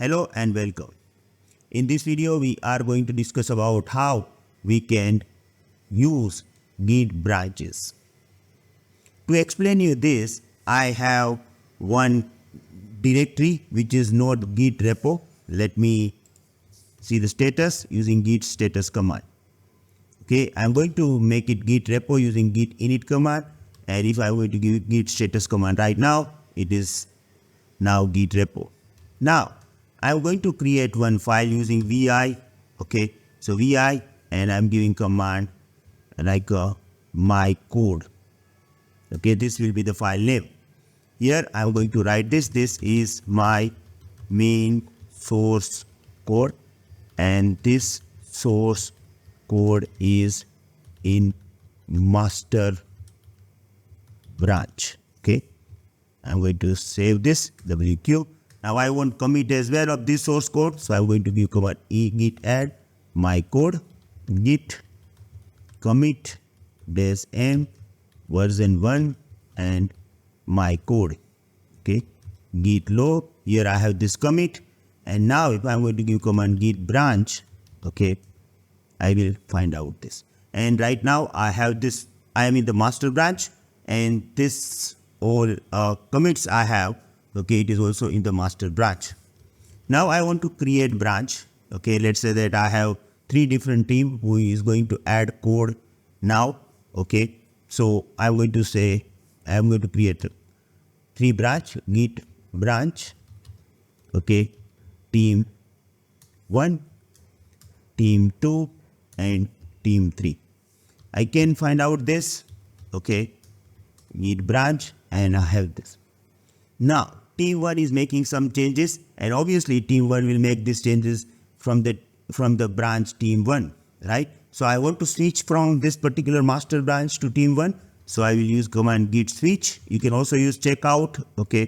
Hello and welcome. In this video, we are going to discuss about how we can use Git branches. To explain you this, I have one directory which is not Git repo. Let me see the status using Git status command. Okay, I'm going to make it Git repo using Git init command, and if I'm going to give Git status command right now, it is now Git repo. Now, I'm going to create one file using vi. Okay, so vi, and I'm giving command like my code. Okay, this will be the file name. Here I'm going to write this. This is my main source code, and this source code is in master branch. Okay, I'm going to save this WQ. Now I want commit as well of this source code, so I'm going to give command git add my code, git commit -m version 1 and my code. Okay, git log. Here I have this commit, and now if I'm going to give command git branch, okay, I will find out this. And right now I have this. I am in the master branch, and this all commits I have. Okay, it is also in the master branch. Now I want to create branch. Okay, let's say that I have 3 different team who is going to add code now. Okay, so I'm going to say I'm going to create 3 branch, git branch. Okay, team 1, team 2 and team 3. I can find out this. Okay, git branch, and I have this. Now team 1 is making some changes, and obviously team 1 will make these changes from the branch team 1, right? So I want to switch from this particular master branch to team 1, so I will use command git switch. You can also use checkout. Okay,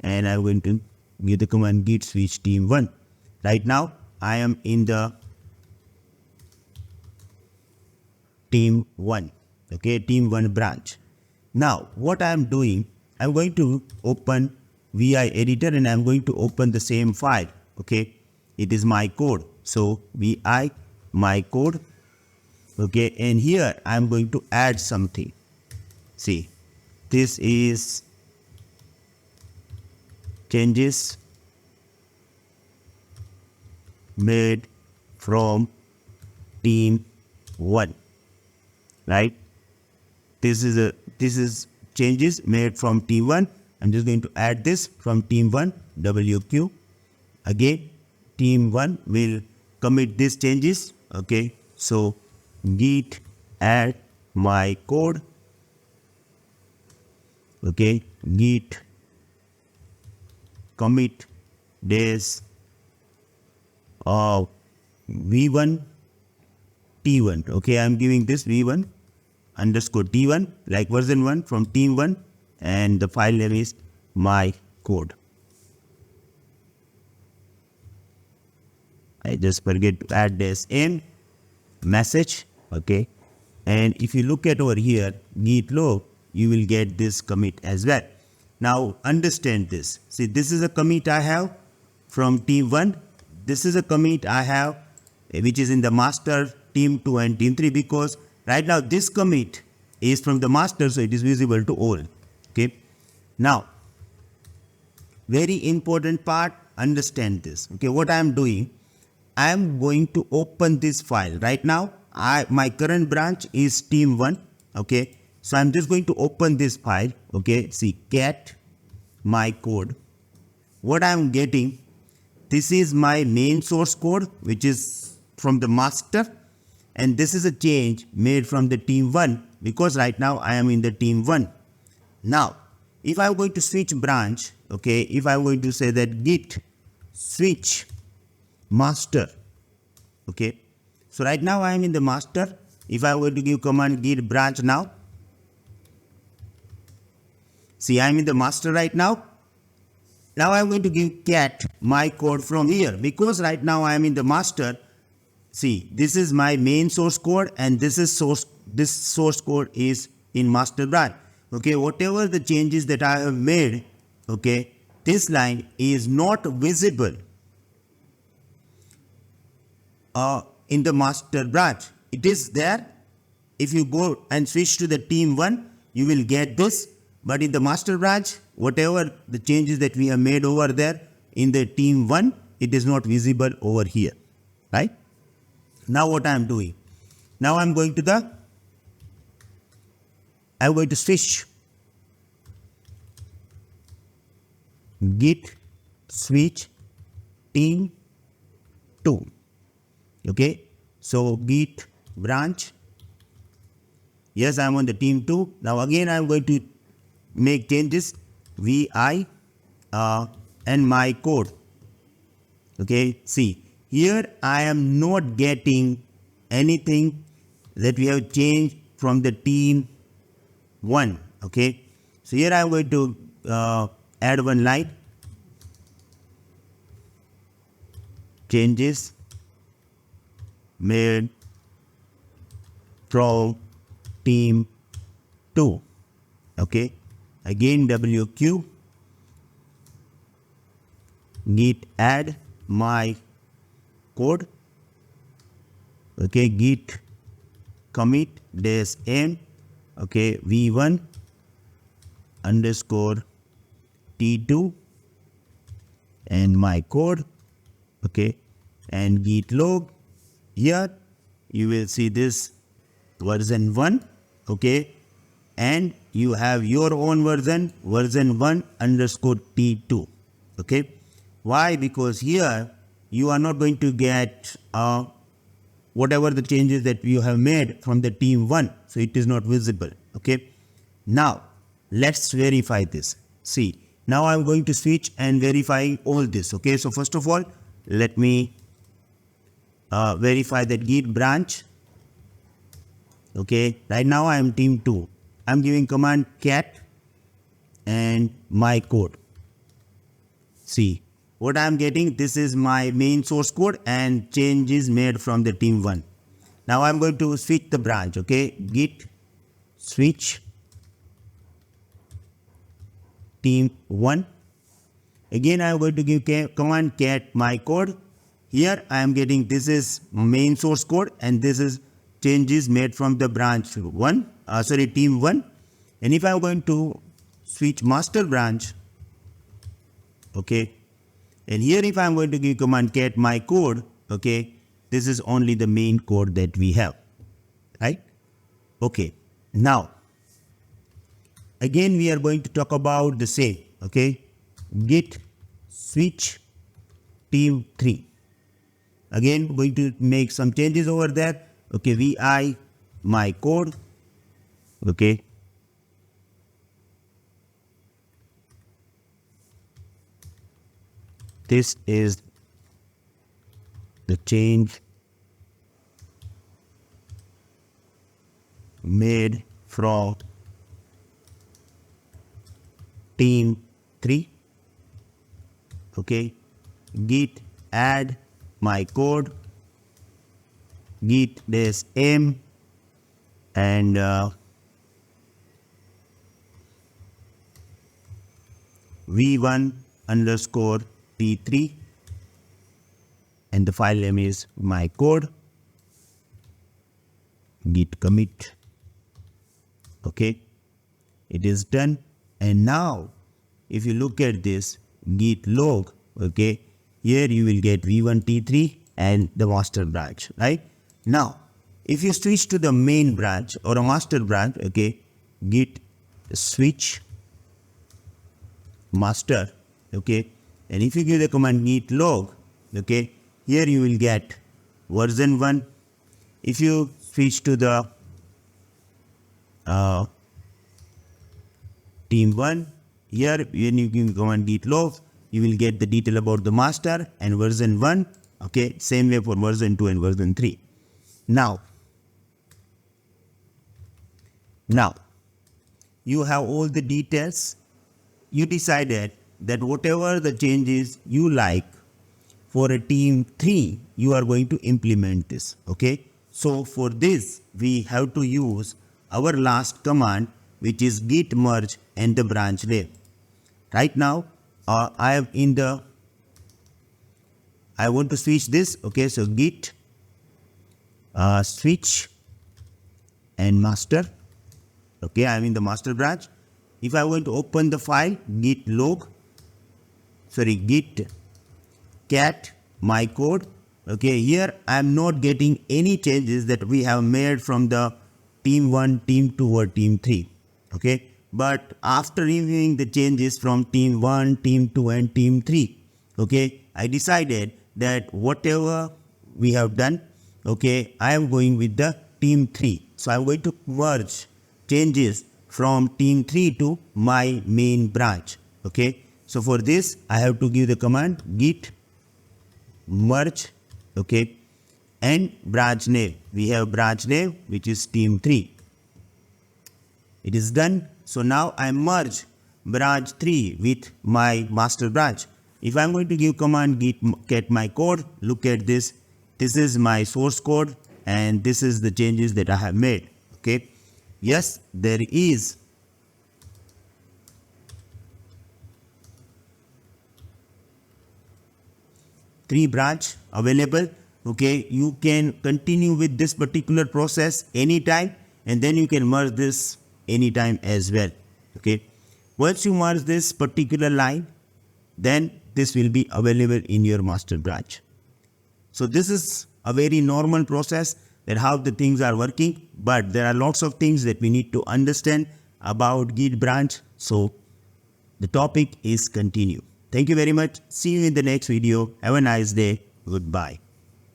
and I'm going to give the command git switch team 1. Right now I am in the team 1. Okay, team 1 branch. Now what I am doing, I'm going to open vi editor, and I'm going to open the same file. Okay, it is my code. So vi my code. Okay, and here I'm going to add something. See, this is changes made from team 1, right? This is changes made from team 1. I'm just going to add this from team 1 WQ. Again, team 1 will commit these changes. Okay, so git add my code. Okay, git commit this v1 t1. Okay, I'm giving this v1 underscore t1 like version 1 from team 1, and the file name is my code. I just forget to add this in message. Okay, and if you look at over here git log, you will get this commit as well. Now understand this. See, this is a commit I have from team 1. This is a commit I have which is in the master team 2 and team 3, because right now this commit is from the master, so it is visible to all. Okay, now very important part, understand this. Okay, what I am doing, I am going to open this file. Right now my current branch is team 1. Okay, so I'm just going to open this file. Okay, see, cat my code. What I am getting, this is my main source code which is from the master, and this is a change made from the team 1, because right now I am in the team 1. Now if I'm going to switch branch, okay, if I'm going to say that git switch master. Okay, so right now I am in the master. If I'm going to give command git branch now, see, I am in the master right now. Now I'm going to give cat my code from here, because right now I am in the master. See, this is my main source code, and this source code is in master branch. Okay, whatever the changes that I have made, okay, this line is not visible in the master branch. It is there. If you go and switch to the team 1, you will get this. But in the master branch, whatever the changes that we have made over there in the team 1, it is not visible over here, right? Now what I am doing? Now I am going to switch git switch team 2. Okay, so git branch. Yes, I am on the team 2. Now again I am going to make changes vi and my code. Okay, see here I am not getting anything that we have changed from the team 1. Okay, so here I am going to add one line. Changes made from team 2. Okay, again WQ git add my code. Okay, git commit dash m. Okay, v1 underscore t2 and my code. Okay, and git log. Here you will see this version 1. Okay, and you have your own version 1 underscore t2. Okay, why? Because here you are not going to get whatever the changes that you have made from the team 1, so it is not visible. Okay, now let's verify this. See, now I am going to switch and verify all this. Okay, so first of all, let me verify that git branch. Okay, right now I am team 2. I am giving command cat and my code. See what I am getting. This is my main source code and changes made from the team 1. Now I am going to switch the branch. Okay, git switch team 1. Again I am going to give command cat my code. Here I am getting this is main source code and this is changes made from the branch team 1. And if I am going to switch master branch, okay, and here if I am going to give command cat my code, okay, this is only the main code that we have, right? Okay, now again we are going to talk about the same. Okay, git switch team 3. Again going to make some changes over there. Okay, vi my code. Okay, this is the change made from team 3. Okay, git add my code, git dash m and v1 underscore t3 and the file name is my code. Git commit. Okay, it is done. And now if you look at this git log, okay, here you will get v1 t3 and the master branch, right? Now if you switch to the main branch or a master branch, okay, git switch master. Okay, and if you give the command git log, okay, here you will get version 1. If you switch to the team 1, here when you give command git log, you will get the detail about the master and version 1. Okay, same way for version 2 and version 3. Now you have all the details. You decided that whatever the changes you like for a team 3, you are going to implement this. Okay, so for this we have to use our last command, which is git merge and the branch name. Right now I want to switch this. Okay, so git switch and master. Okay, I'm in the master branch. If I want to open the file, git cat my code. Okay, here I am not getting any changes that we have made from the team 1, team 2 or team 3. Okay, but after reviewing the changes from team 1, team 2 and team 3, okay, I decided that whatever we have done, okay, I am going with the team 3. So I am going to merge changes from team 3 to my main branch. Okay, so for this I have to give the command git merge, okay, and branch name. We have branch name which is team 3. It is done. So now I merge branch 3 with my master branch. If I'm going to give command git cat my code, look at this. This is my source code and this is the changes that I have made. Okay. Yes, there is three branch available. Okay, you can continue with this particular process anytime and then you can merge this anytime as well. Okay, once you merge this particular line, then this will be available in your master branch. So this is a very normal process that how the things are working, but there are lots of things that we need to understand about Git branch. So the topic is continue. Thank you very much. See you in the next video. Have a nice day. Goodbye.